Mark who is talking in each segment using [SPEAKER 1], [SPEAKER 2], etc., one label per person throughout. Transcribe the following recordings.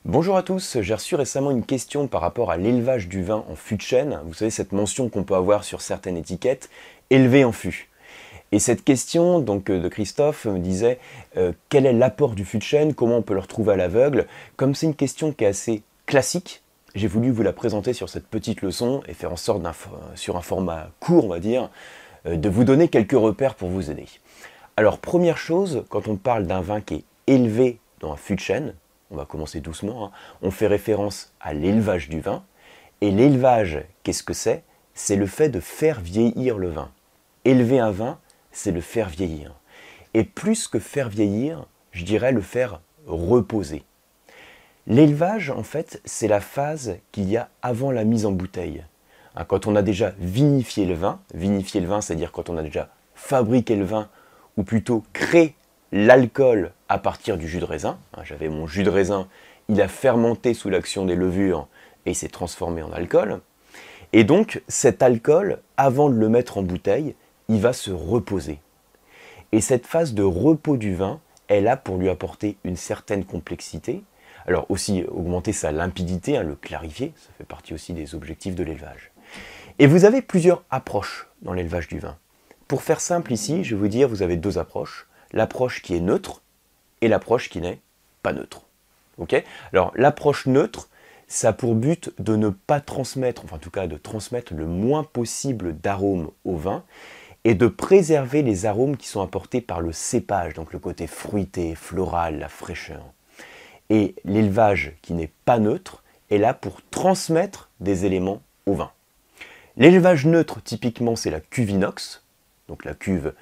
[SPEAKER 1] Bonjour à tous, j'ai reçu récemment une question par rapport à l'élevage du vin en fût de chêne. Vous savez, cette mention qu'on peut avoir sur certaines étiquettes, élevé en fût. Et cette question de Christophe me disait quel est l'apport du fût de chêne, comment on peut le retrouver à l'aveugle. Comme c'est une question qui est assez classique, j'ai voulu vous la présenter sur cette petite leçon et faire en sorte, sur un format court, on va dire, de vous donner quelques repères pour vous aider. Alors, première chose, quand on parle d'un vin qui est élevé dans un fût de chêne, on va commencer doucement, hein, on fait référence à l'élevage du vin. Et l'élevage, qu'est-ce que c'est? C'est le fait de faire vieillir le vin. Élever un vin, c'est le faire vieillir. Et plus que faire vieillir, je dirais le faire reposer. L'élevage, en fait, c'est la phase qu'il y a avant la mise en bouteille. Hein, quand on a déjà vinifié le vin, c'est-à-dire quand on a déjà fabriqué le vin, ou plutôt créé l'alcool à partir du jus de raisin. J'avais mon jus de raisin, il a fermenté sous l'action des levures et il s'est transformé en alcool. Et donc cet alcool, avant de le mettre en bouteille, il va se reposer. Et cette phase de repos du vin est là pour lui apporter une certaine complexité. Alors aussi augmenter sa limpidité, le clarifier, ça fait partie aussi des objectifs de l'élevage. Et vous avez plusieurs approches dans l'élevage du vin. Pour faire simple ici, je vais vous dire, vous avez deux approches. L'approche qui est neutre et l'approche qui n'est pas neutre. Okay. Alors l'approche neutre, ça a pour but de ne pas transmettre, enfin en tout cas de transmettre le moins possible d'arômes au vin et de préserver les arômes qui sont apportés par le cépage, donc le côté fruité, floral, la fraîcheur. Et l'élevage qui n'est pas neutre est là pour transmettre des éléments au vin. L'élevage neutre, typiquement, c'est la cuve inox. Donc la cuve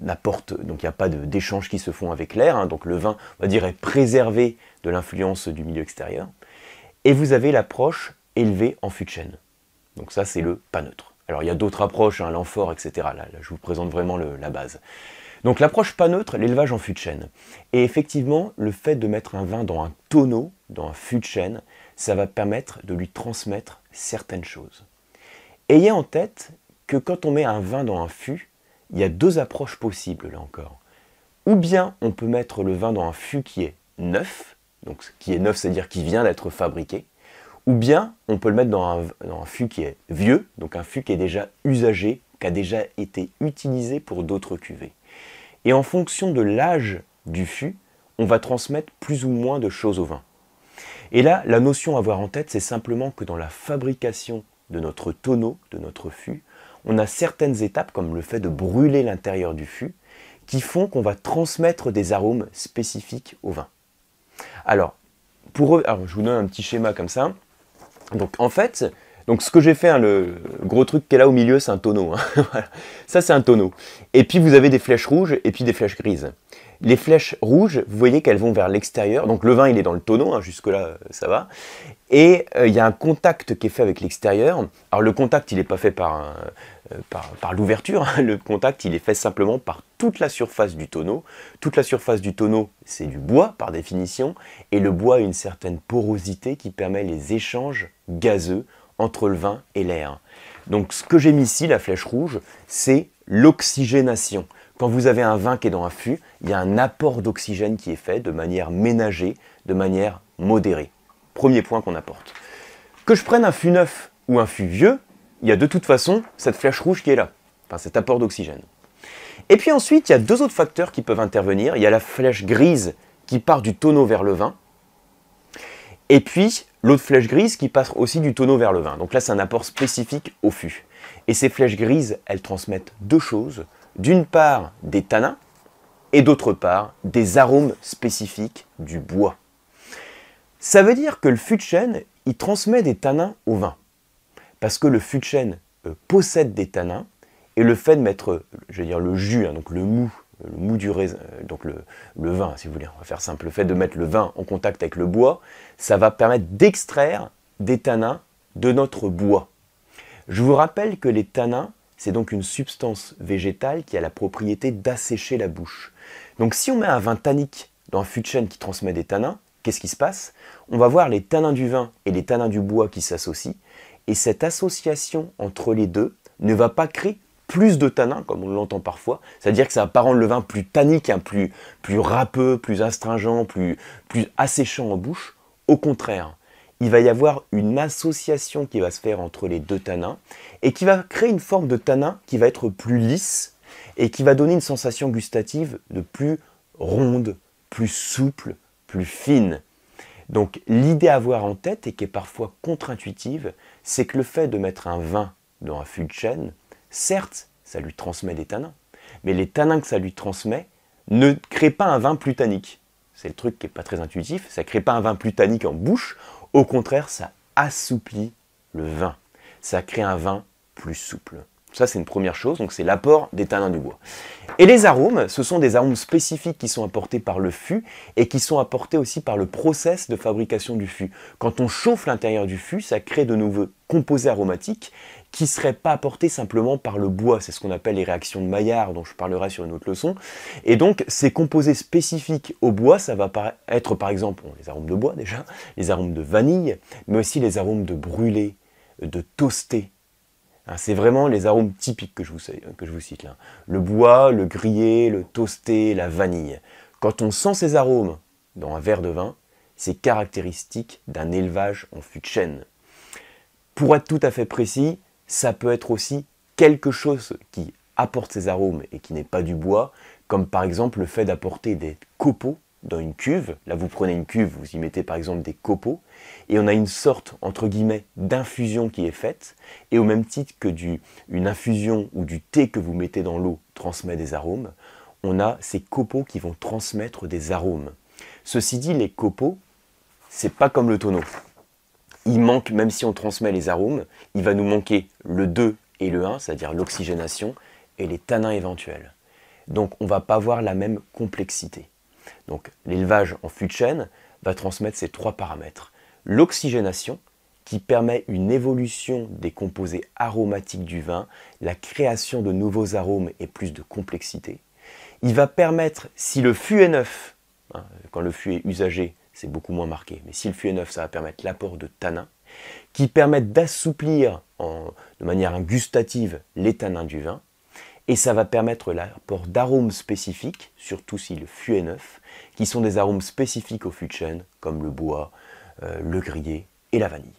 [SPEAKER 1] n'apporte, donc il n'y a pas d'échanges qui se font avec l'air, donc le vin, on va dire, est préservé de l'influence du milieu extérieur. Et vous avez l'approche élevée en fût de chêne. Donc ça, c'est le pas neutre. Alors il y a d'autres approches, l'amphore, etc. Là, je vous présente vraiment la base. Donc l'approche pas neutre, l'élevage en fût de chêne. Et effectivement, le fait de mettre un vin dans un tonneau, dans un fût de chêne, ça va permettre de lui transmettre certaines choses. Ayez en tête que quand on met un vin dans un fût, il y a deux approches possibles là encore. Ou bien on peut mettre le vin dans un fût qui est neuf, donc qui est neuf, c'est-à-dire qui vient d'être fabriqué, ou bien on peut le mettre dans un fût qui est vieux, donc un fût qui est déjà usagé, qui a déjà été utilisé pour d'autres cuvées. Et en fonction de l'âge du fût, on va transmettre plus ou moins de choses au vin. Et là, la notion à avoir en tête, c'est simplement que dans la fabrication de notre tonneau, de notre fût, on a certaines étapes, comme le fait de brûler l'intérieur du fût, qui font qu'on va transmettre des arômes spécifiques au vin. Alors, je vous donne un petit schéma comme ça. Donc en fait, ce que j'ai fait, le gros truc qui est là au milieu, c'est un tonneau. Voilà. Ça, c'est un tonneau. Et puis vous avez des flèches rouges et puis des flèches grises. Les flèches rouges, vous voyez qu'elles vont vers l'extérieur. Donc le vin, il est dans le tonneau, jusque-là, ça va. Et il y a un contact qui est fait avec l'extérieur. Alors le contact, il n'est pas fait par l'ouverture. Le contact, il est fait simplement par toute la surface du tonneau. Toute la surface du tonneau, c'est du bois, par définition. Et le bois a une certaine porosité qui permet les échanges gazeux entre le vin et l'air. Donc ce que j'ai mis ici, la flèche rouge, c'est l'oxygénation. Quand vous avez un vin qui est dans un fût, il y a un apport d'oxygène qui est fait de manière ménagée, de manière modérée. Premier point qu'on apporte. Que je prenne un fût neuf ou un fût vieux, il y a de toute façon cette flèche rouge qui est là, enfin cet apport d'oxygène. Et puis ensuite, il y a deux autres facteurs qui peuvent intervenir. Il y a la flèche grise qui part du tonneau vers le vin, et puis l'autre flèche grise qui passe aussi du tonneau vers le vin. Donc là, c'est un apport spécifique au fût. Et ces flèches grises, elles transmettent deux choses. D'une part, des tanins, et d'autre part, des arômes spécifiques du bois. Ça veut dire que le fût de chêne, il transmet des tanins au vin. Parce que le fût de chêne possède des tanins, et le fait de mettre, je vais dire, le jus, donc le mou du raisin, donc le vin, si vous voulez, on va faire simple, le fait de mettre le vin en contact avec le bois, ça va permettre d'extraire des tanins de notre bois. Je vous rappelle que les tanins, c'est donc une substance végétale qui a la propriété d'assécher la bouche. Donc si on met un vin tannique dans un fût de chêne qui transmet des tanins, qu'est-ce qui se passe? On va voir les tanins du vin et les tanins du bois qui s'associent, et cette association entre les deux ne va pas créer plus de tanins, comme on l'entend parfois, c'est-à-dire que ça va pas rendre le vin plus tannique, plus râpeux, plus astringent, plus asséchant en bouche. Au contraire, il va y avoir une association qui va se faire entre les deux tanins et qui va créer une forme de tanin qui va être plus lisse et qui va donner une sensation gustative de plus ronde, plus souple, plus fine. Donc l'idée à avoir en tête et qui est parfois contre-intuitive, c'est que le fait de mettre un vin dans un fût de chêne, certes, ça lui transmet des tanins, mais les tanins que ça lui transmet ne créent pas un vin plus tannique. C'est le truc qui n'est pas très intuitif, ça ne crée pas un vin plus tannique en bouche, au contraire, ça assouplit le vin. Ça crée un vin plus souple. Ça, c'est une première chose, donc c'est l'apport des tanins du bois. Et les arômes, ce sont des arômes spécifiques qui sont apportés par le fût et qui sont apportés aussi par le process de fabrication du fût. Quand on chauffe l'intérieur du fût, ça crée de nouveaux composés aromatiques qui ne seraient pas apportés simplement par le bois. C'est ce qu'on appelle les réactions de Maillard, dont je parlerai sur une autre leçon. Et donc, ces composés spécifiques au bois, ça va être par exemple les arômes de bois déjà, les arômes de vanille, mais aussi les arômes de brûlé, de toasté. C'est vraiment les arômes typiques que je vous cite là. Le bois, le grillé, le toasté, la vanille. Quand on sent ces arômes dans un verre de vin, c'est caractéristique d'un élevage en fût de chêne. Pour être tout à fait précis, ça peut être aussi quelque chose qui apporte ces arômes et qui n'est pas du bois, comme par exemple le fait d'apporter des copeaux dans une cuve. Là, vous prenez une cuve, vous y mettez par exemple des copeaux, et on a une sorte, entre guillemets, d'infusion qui est faite, et au même titre que une infusion ou du thé que vous mettez dans l'eau transmet des arômes, on a ces copeaux qui vont transmettre des arômes. Ceci dit, les copeaux, c'est pas comme le tonneau. Il manque, même si on transmet les arômes, il va nous manquer le 2 et le 1, c'est-à-dire l'oxygénation, et les tanins éventuels. Donc on ne va pas avoir la même complexité. Donc l'élevage en fût de chêne va transmettre ces trois paramètres. L'oxygénation, qui permet une évolution des composés aromatiques du vin, la création de nouveaux arômes et plus de complexité. Il va permettre, si le fût est neuf, quand le fût est usagé, c'est beaucoup moins marqué, mais si le fût est neuf, ça va permettre l'apport de tanins, qui permettent d'assouplir de manière gustative les tanins du vin, et ça va permettre l'apport d'arômes spécifiques, surtout si le fût est neuf, qui sont des arômes spécifiques au fût de chêne, comme le bois, le grillé et la vanille.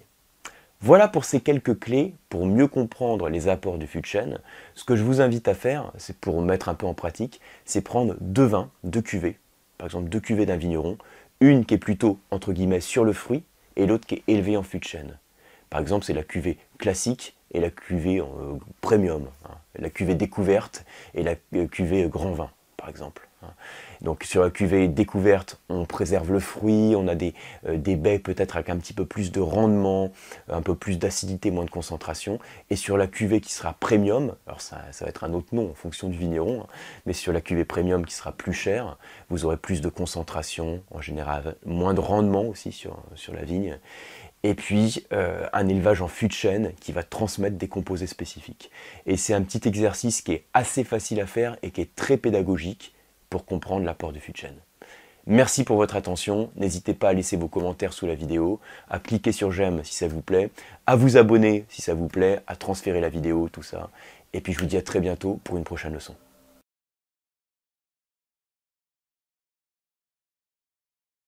[SPEAKER 1] Voilà pour ces quelques clés pour mieux comprendre les apports du fût de chêne. Ce que je vous invite à faire, c'est pour mettre un peu en pratique, c'est prendre deux vins, deux cuvées, par exemple deux cuvées d'un vigneron, une qui est plutôt, entre guillemets, sur le fruit, et l'autre qui est élevée en fût de chêne. Par exemple, c'est la cuvée classique et la cuvée premium, la cuvée découverte et la cuvée grand vin, par exemple. Donc sur la cuvée découverte, on préserve le fruit, on a des baies peut-être avec un petit peu plus de rendement, un peu plus d'acidité, moins de concentration. Et sur la cuvée qui sera premium, alors ça va être un autre nom en fonction du vigneron, mais sur la cuvée premium qui sera plus chère, vous aurez plus de concentration, en général moins de rendement aussi sur la vigne. Et puis un élevage en fût de chêne qui va transmettre des composés spécifiques. Et c'est un petit exercice qui est assez facile à faire et qui est très pédagogique pour comprendre l'apport du fût de chêne. Merci pour votre attention, n'hésitez pas à laisser vos commentaires sous la vidéo, à cliquer sur j'aime si ça vous plaît, à vous abonner si ça vous plaît, à transférer la vidéo, tout ça. Et puis je vous dis à très bientôt pour une prochaine leçon.